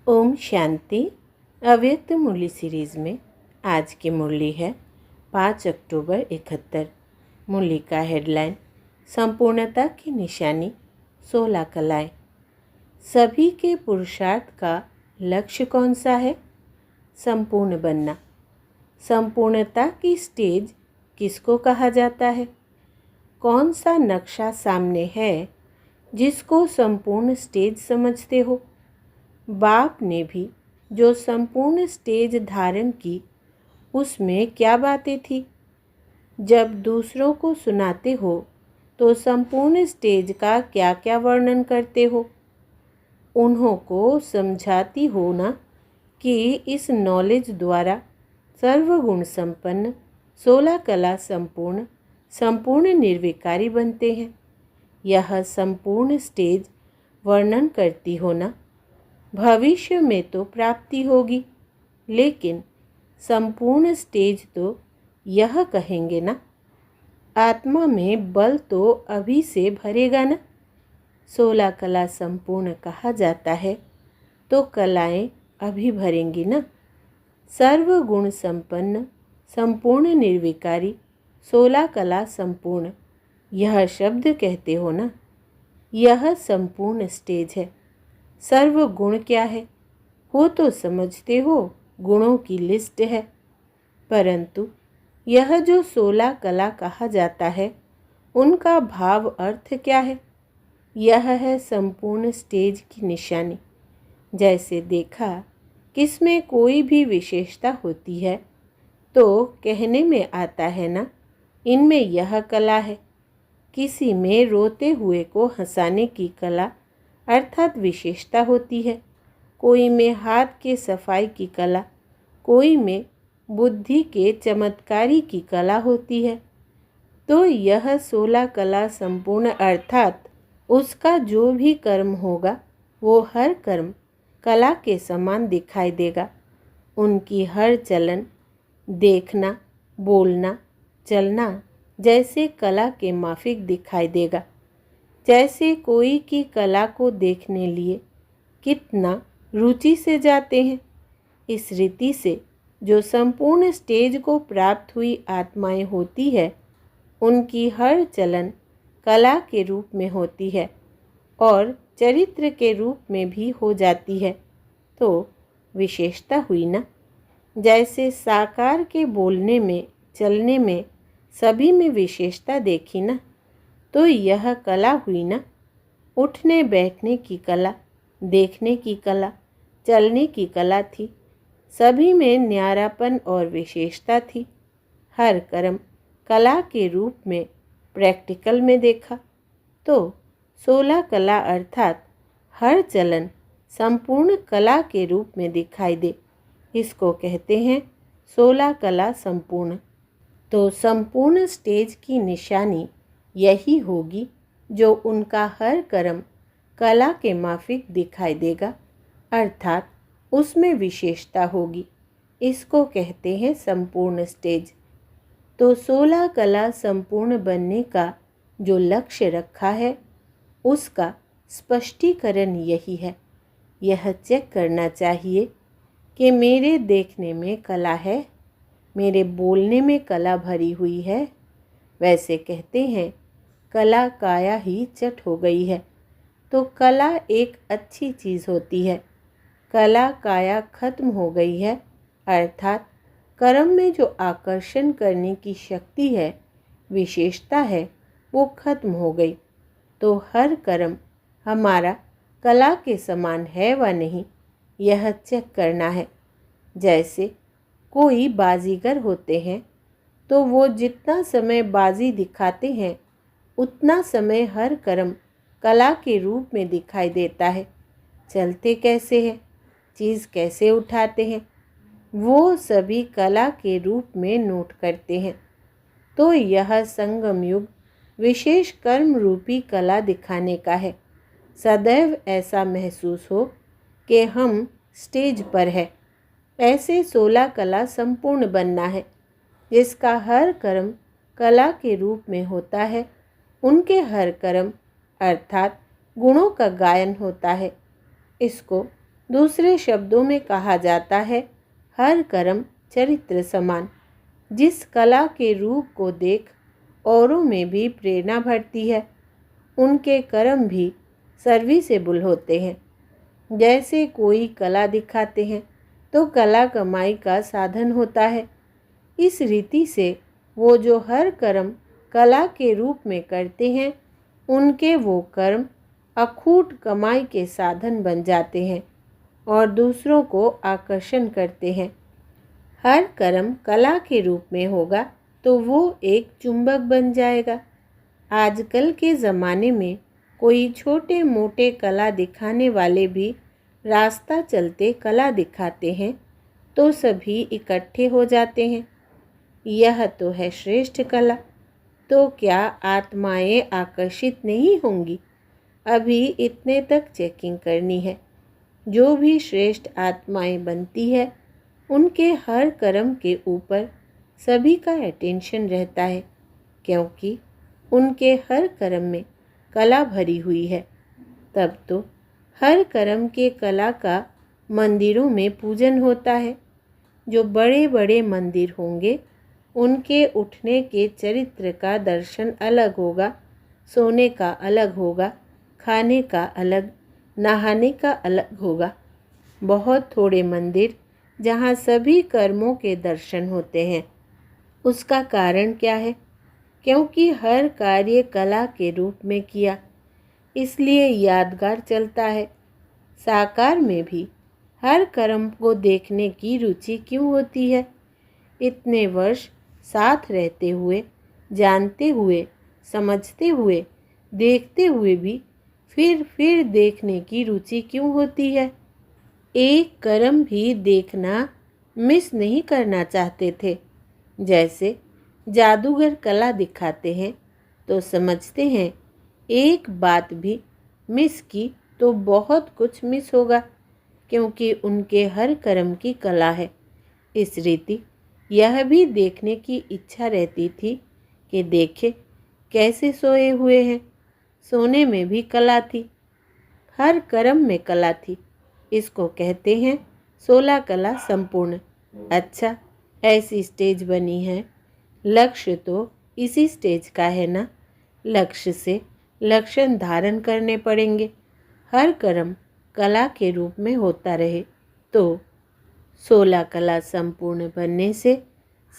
ओम शांति। अव्यक्त मुरली सीरीज़ में आज की मुरली है 5 अक्टूबर 71। मुरली का हेडलाइन संपूर्णता की निशानी 16 कलाएं। सभी के पुरुषार्थ का लक्ष्य कौन सा है? संपूर्ण बनना। संपूर्णता की स्टेज किसको कहा जाता है? कौन सा नक्शा सामने है जिसको संपूर्ण स्टेज समझते हो? बाप ने भी जो संपूर्ण स्टेज धारण की, उसमें क्या बातें थी? जब दूसरों को सुनाते हो तो संपूर्ण स्टेज का क्या क्या वर्णन करते हो? उन्हों को समझाती हो ना कि इस नॉलेज द्वारा सर्वगुण संपन्न 16 कला संपूर्ण संपूर्ण निर्विकारी बनते हैं। यह संपूर्ण स्टेज वर्णन करती हो ना। भविष्य में तो प्राप्ति होगी, लेकिन संपूर्ण स्टेज तो यह कहेंगे ना। आत्मा में बल तो अभी से भरेगा ना। 16 कला संपूर्ण कहा जाता है तो कलाएं अभी भरेंगी ना। सर्वगुण संपन्न संपूर्ण निर्विकारी 16 कला संपूर्ण, यह शब्द कहते हो ना। यह संपूर्ण स्टेज है। सर्वगुण क्या है वो तो समझते हो, गुणों की लिस्ट है। परंतु यह जो 16 कला कहा जाता है, उनका भाव अर्थ क्या है? यह है संपूर्ण स्टेज की निशानी। जैसे देखा किसमें कोई भी विशेषता होती है तो कहने में आता है ना, इनमें यह कला है। किसी में रोते हुए को हंसाने की कला अर्थात विशेषता होती है, कोई में हाथ के सफाई की कला, कोई में बुद्धि के चमत्कारी की कला होती है। तो यह 16 कला संपूर्ण अर्थात उसका जो भी कर्म होगा वो हर कर्म कला के समान दिखाई देगा। उनकी हर चलन, देखना, बोलना, चलना जैसे कला के माफिक दिखाई देगा। जैसे कोई की कला को देखने लिए कितना रुचि से जाते हैं, इस रीति से जो संपूर्ण स्टेज को प्राप्त हुई आत्माएं होती है, उनकी हर चलन कला के रूप में होती है और चरित्र के रूप में भी हो जाती है। तो विशेषता हुई ना। जैसे साकार के बोलने में, चलने में सभी में विशेषता देखी ना, तो यह कला हुई ना। उठने बैठने की कला, देखने की कला, चलने की कला थी। सभी में न्यारापन और विशेषता थी। हर कर्म कला के रूप में प्रैक्टिकल में देखा तो 16 कला अर्थात हर चलन संपूर्ण कला के रूप में दिखाई दे, इसको कहते हैं 16 कला संपूर्ण। तो संपूर्ण स्टेज की निशानी यही होगी जो उनका हर कर्म कला के माफिक दिखाई देगा, अर्थात उसमें विशेषता होगी। इसको कहते हैं संपूर्ण स्टेज। तो 16 कला संपूर्ण बनने का जो लक्ष्य रखा है, उसका स्पष्टीकरण यही है। यह चेक करना चाहिए कि मेरे देखने में कला है, मेरे बोलने में कला भरी हुई है। वैसे कहते हैं कला काया ही चट हो गई है, तो कला एक अच्छी चीज़ होती है। कला काया खत्म हो गई है, अर्थात कर्म में जो आकर्षण करने की शक्ति है, विशेषता है, वो खत्म हो गई। तो हर कर्म हमारा कला के समान है व नहीं, यह चेक करना है। जैसे कोई बाजीगर होते हैं तो वो जितना समय बाजी दिखाते हैं, उतना समय हर कर्म कला के रूप में दिखाई देता है। चलते कैसे हैं, चीज़ कैसे उठाते हैं, वो सभी कला के रूप में नोट करते हैं। तो यह संगम युग विशेष कर्म रूपी कला दिखाने का है। सदैव ऐसा महसूस हो कि हम स्टेज पर है। ऐसे 16 कला संपूर्ण बनना है, जिसका हर कर्म कला के रूप में होता है। उनके हर कर्म अर्थात गुणों का गायन होता है। इसको दूसरे शब्दों में कहा जाता है हर कर्म चरित्र समान। जिस कला के रूप को देख औरों में भी प्रेरणा बढ़ती है, उनके कर्म भी सर्विसेबल होते हैं। जैसे कोई कला दिखाते हैं तो कला कमाई का साधन होता है। इस रीति से वो जो हर कर्म कला के रूप में करते हैं, उनके वो कर्म अखूट कमाई के साधन बन जाते हैं और दूसरों को आकर्षण करते हैं। हर कर्म कला के रूप में होगा तो वो एक चुंबक बन जाएगा। आजकल के ज़माने में कोई छोटे मोटे कला दिखाने वाले भी रास्ता चलते कला दिखाते हैं तो सभी इकट्ठे हो जाते हैं। यह तो है श्रेष्ठ कला, तो क्या आत्माएं आकर्षित नहीं होंगी? अभी इतने तक चेकिंग करनी है। जो भी श्रेष्ठ आत्माएं बनती है, उनके हर कर्म के ऊपर सभी का अटेंशन रहता है, क्योंकि उनके हर कर्म में कला भरी हुई है। तब तो हर कर्म के कला का मंदिरों में पूजन होता है। जो बड़े बड़े मंदिर होंगे, उनके उठने के चरित्र का दर्शन अलग होगा, सोने का अलग होगा, खाने का अलग, नहाने का अलग होगा। बहुत थोड़े मंदिर जहाँ सभी कर्मों के दर्शन होते हैं। उसका कारण क्या है? क्योंकि हर कार्य कला के रूप में किया, इसलिए यादगार चलता है। साकार में भी हर कर्म को देखने की रुचि क्यों होती है? इतने वर्ष साथ रहते हुए, जानते हुए, समझते हुए, देखते हुए भी फिर देखने की रुचि क्यों होती है? एक कर्म भी देखना मिस नहीं करना चाहते थे। जैसे जादूगर कला दिखाते हैं तो समझते हैं एक बात भी मिस की तो बहुत कुछ मिस होगा, क्योंकि उनके हर कर्म की कला है। इस रीति यह भी देखने की इच्छा रहती थी कि देखे कैसे सोए हुए हैं। सोने में भी कला थी, हर कर्म में कला थी। इसको कहते हैं 16 कला संपूर्ण। अच्छा, ऐसी स्टेज बनी है। लक्ष्य तो इसी स्टेज का है ना। लक्ष्य से लक्षण धारण करने पड़ेंगे। हर कर्म कला के रूप में होता रहे तो 16 कला संपूर्ण बनने से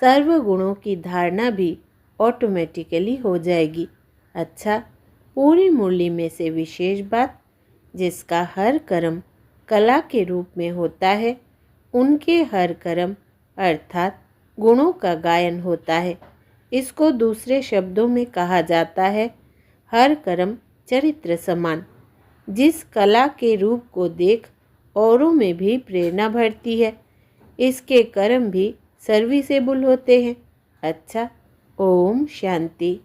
सर्व गुणों की धारणा भी ऑटोमेटिकली हो जाएगी। अच्छा, पूरी मुरली में से विशेष बात, जिसका हर कर्म कला के रूप में होता है, उनके हर कर्म अर्थात गुणों का गायन होता है। इसको दूसरे शब्दों में कहा जाता है हर कर्म चरित्र समान। जिस कला के रूप को देख औरों में भी प्रेरणा बढ़ती है, इसके कर्म भी सर्विसेबल होते हैं। अच्छा, ओम शांति।